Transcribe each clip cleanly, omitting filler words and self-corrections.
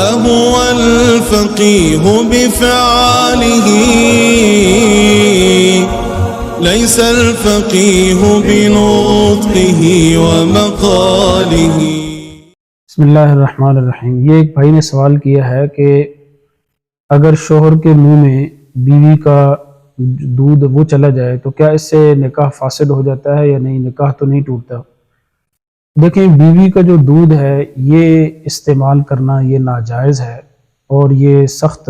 هو الفقيه بفعاله ليس الفقيه بنطقه ومقاله. بسم اللہ الرحمن الرحیم. یہ ایک بھائی نے سوال کیا ہے کہ اگر شوہر کے منہ میں بیوی کا دودھ وہ چلا جائے تو کیا اس سے نکاح فاسد ہو جاتا ہے یا نہیں؟ نکاح تو نہیں ٹوٹتا. دیکھیں، بیوی کا جو دودھ ہے یہ استعمال کرنا یہ ناجائز ہے اور یہ سخت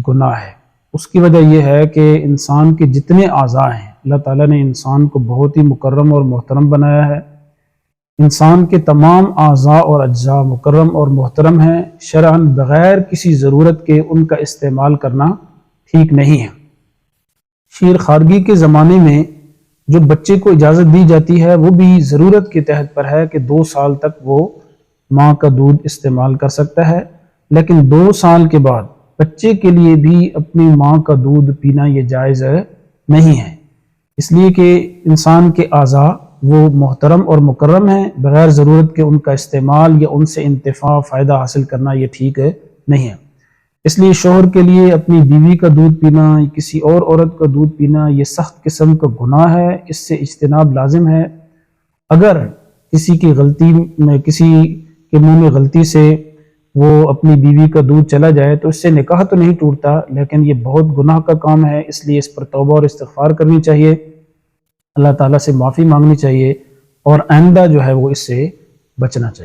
گناہ ہے. اس کی وجہ یہ ہے کہ انسان کے جتنے اعضاء ہیں اللہ تعالیٰ نے انسان کو بہت ہی مکرم اور محترم بنایا ہے. انسان کے تمام اعضاء اور اجزاء مکرم اور محترم ہیں. شرعاً بغیر کسی ضرورت کے ان کا استعمال کرنا ٹھیک نہیں ہے. شیر خارگی کے زمانے میں جو بچے کو اجازت دی جاتی ہے وہ بھی ضرورت کے تحت پر ہے کہ 2 سال تک وہ ماں کا دودھ استعمال کر سکتا ہے، لیکن 2 سال کے بعد بچے کے لیے بھی اپنی ماں کا دودھ پینا یہ جائز نہیں ہے، اس لیے کہ انسان کے اعضاء وہ محترم اور مکرم ہیں. بغیر ضرورت کے ان کا استعمال یا ان سے انتفاع فائدہ حاصل کرنا یہ ٹھیک نہیں ہے. اس لیے شوہر کے لیے اپنی بیوی کا دودھ پینا یا کسی اور عورت کا دودھ پینا یہ سخت قسم کا گناہ ہے. اس سے اجتناب لازم ہے. اگر کسی کی غلطی میں کسی کے منہ میں غلطی سے وہ اپنی بیوی کا دودھ چلا جائے تو اس سے نکاح تو نہیں ٹوٹتا، لیکن یہ بہت گناہ کا کام ہے. اس لیے اس پر توبہ اور استغفار کرنی چاہیے، اللہ تعالیٰ سے معافی مانگنی چاہیے اور آئندہ جو ہے وہ اس سے بچنا چاہیے.